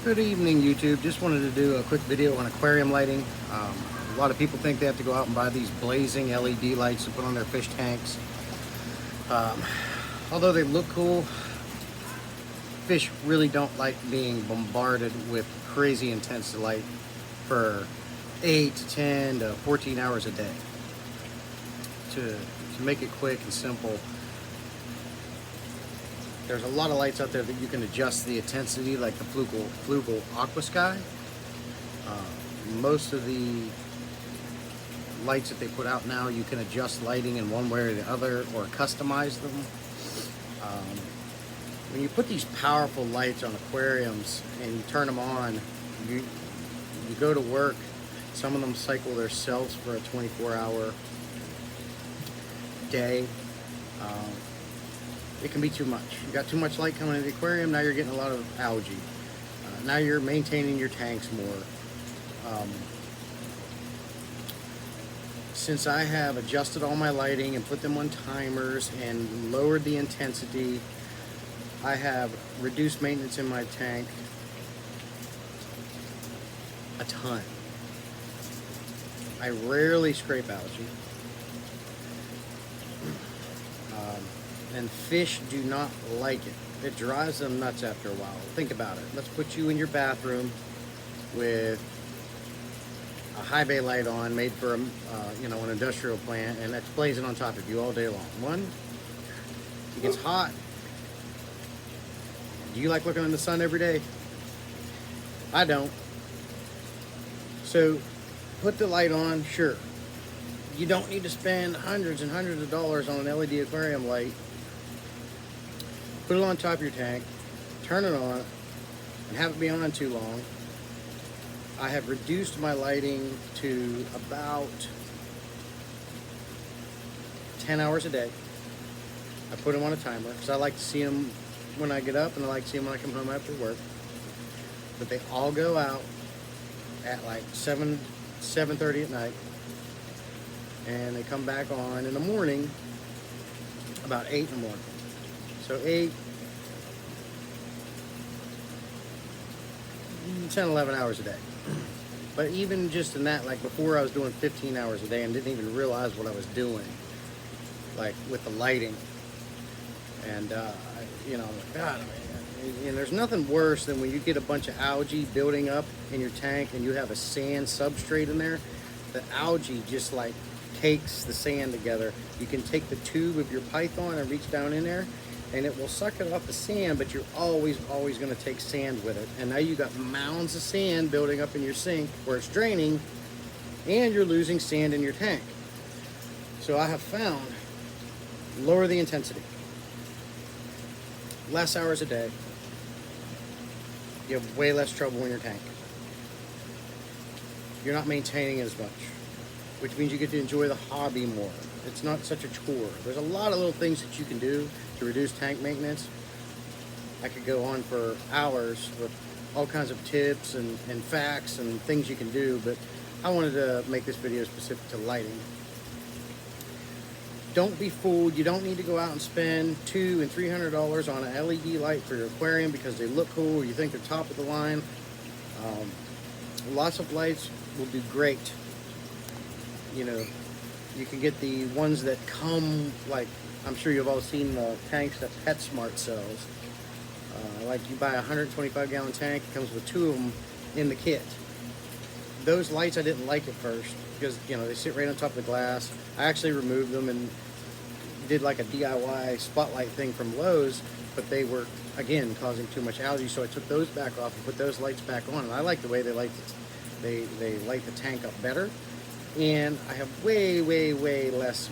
Good evening, YouTube. Just wanted to do a quick video on aquarium lighting. A lot of people think they have to go out and buy these blazing LED lights to put on their fish tanks. Um, Although they look cool, fish really don't like being bombarded with crazy intense light for 8 to 10 to 14 hours a day. To make it quick and simple, there's a lot of lights out there that you can adjust the intensity, like the Flugel Aqua Sky. Most of the lights that they put out now, you can adjust lighting in one way or the other, or customize them. When you put these powerful lights on aquariums and you turn them on, you go to work. Some of them cycle themselves for a 24-hour day. It can be too much. You got too much light coming into the aquarium, now you're getting a lot of algae. Now you're maintaining your tanks more. Since I have adjusted all my lighting and put them on timers and lowered the intensity, I have reduced maintenance in my tank a ton. I rarely scrape algae. And fish do not like it. It drives them nuts after a while. Think about it. Let's put you in your bathroom with a high bay light on, made for an industrial plant, and that's blazing on top of you all day long. One, it gets hot. Do you like looking in the sun every day? I don't. So put the light on, sure. You don't need to spend hundreds and hundreds of dollars on an LED aquarium light. Put it on top of your tank, turn it on, and have it be on too long. I have reduced my lighting to about 10 hours a day. I put them on a timer because I like to see them when I get up and I like to see them when I come home after work. But they all go out at like 7:30 at night, and they come back on in the morning about 8 in the morning. So 8, 10, 11 hours a day. But even just in that, like before I was doing 15 hours a day and didn't even realize what I was doing, like with the lighting. And, God, and there's nothing worse than when you get a bunch of algae building up in your tank and you have a sand substrate in there. The algae just like cakes the sand together. You can take the tube of your python and reach down in there, and it will suck it off the sand, but you're always going to take sand with it. And now you got mounds of sand building up in your sink where it's draining, and you're losing sand in your tank. So I have found, lower the intensity. Less hours a day. You have way less trouble in your tank. You're not maintaining as much, which means you get to enjoy the hobby more. It's not such a chore. There's a lot of little things that you can do to reduce tank maintenance. I could go on for hours with all kinds of tips and facts and things you can do, but I wanted to make this video specific to lighting. Don't be fooled. You don't need to go out and spend $200 and $300 on an LED light for your aquarium because they look cool or you think they're top of the line. Lots of lights will do great. You can get the ones that come, like, I'm sure you've all seen the tanks that PetSmart sells. Like you buy a 125-gallon tank, it comes with 2 of them in the kit. Those lights I didn't like at first because, they sit right on top of the glass. I actually removed them and did like a DIY spotlight thing from Lowe's, but they were, again, causing too much algae, so I took those back off and put those lights back on. And I like the way they light the tank up better. And I have way less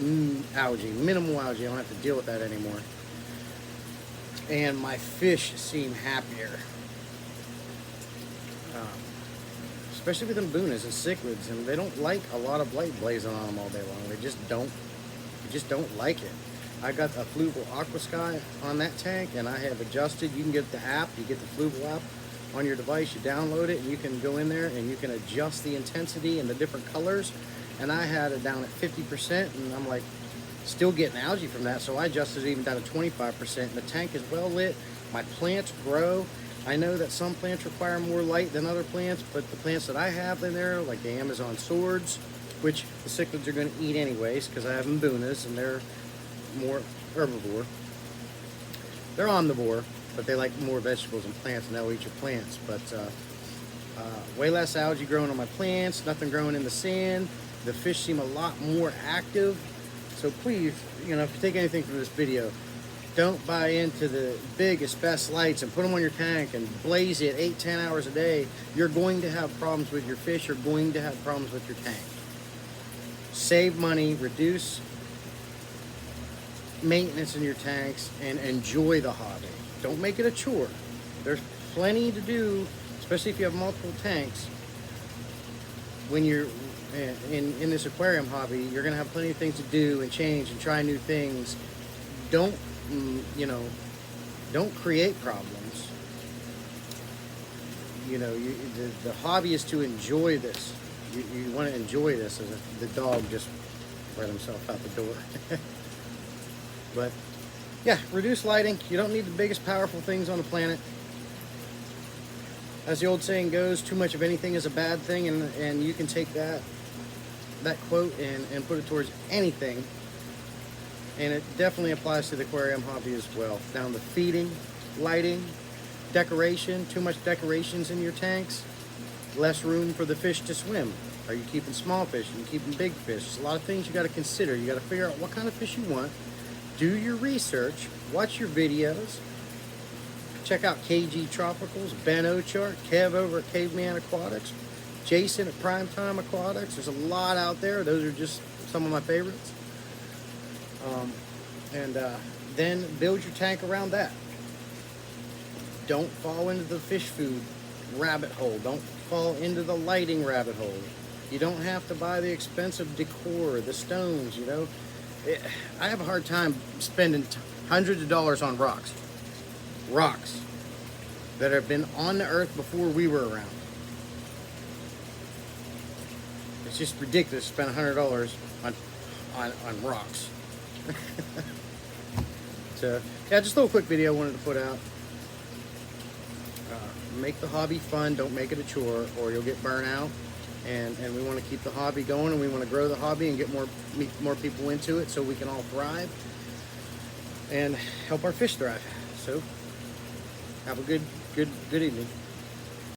algae, minimal algae. I don't have to deal with that anymore. And my fish seem happier. Especially with them boonies and cichlids, and they don't like a lot of light blazing on them all day long. They just don't like it. I got a Flugel Aqua Sky on that tank, and I have adjusted. You can get the app, you get the Flugel app on your device, you download it, and you can go in there and you can adjust the intensity and the different colors. And I had it down at 50%, and I'm like, still getting algae from that, so I adjusted it even down to 25%. And the tank is well lit, my plants grow, I know that some plants require more light than other plants, but the plants that I have in there, like the Amazon swords, which the cichlids are going to eat anyways because I have mbunas and they're more herbivore. They're omnivore, but they like more vegetables and plants, and they'll eat your plants. But way less algae growing on my plants, nothing growing in the sand. The fish seem a lot more active. So please, if you take anything from this video, don't buy into the biggest, best lights and put them on your tank and blaze it 8-10 hours a day. You're going to have problems with your fish. You're going to have problems with your tank. Save money, reduce maintenance in your tanks, and enjoy the hobby. Don't make it a chore. There's plenty to do, especially if you have multiple tanks. When you're in this aquarium hobby, you're going to have plenty of things to do and change and try new things. Don't don't create problems. The hobby is to enjoy this. You want to enjoy this. The dog just let himself out the door. But yeah, reduce lighting. You don't need the biggest powerful things on the planet. As the old saying goes, too much of anything is a bad thing, and you can take that quote and put it towards anything. And it definitely applies to the aquarium hobby as well. Down to feeding, lighting, decoration. Too much decorations in your tanks, less room for the fish to swim. Are you keeping small fish? Are you keeping big fish? There's a lot of things you got to consider. You got to figure out what kind of fish you want. Do your research. Watch your videos. Check out KG Tropicals, Ben Ochart, Kev over at Caveman Aquatics, Jason at Primetime Aquatics. There's a lot out there. Those are just some of my favorites. Then build your tank around that. Don't fall into the fish food rabbit hole. Don't fall into the lighting rabbit hole. You don't have to buy the expensive decor, the stones, I have a hard time spending hundreds of dollars on rocks. Rocks that have been on the earth before we were around. It's just ridiculous to spend $100 on rocks. So yeah, just a little quick video I wanted to put out. Make the hobby fun. Don't make it a chore, or you'll get burnt out. And we want to keep the hobby going, and we want to grow the hobby and get more people into it, so we can all thrive and help our fish thrive. So have a good evening.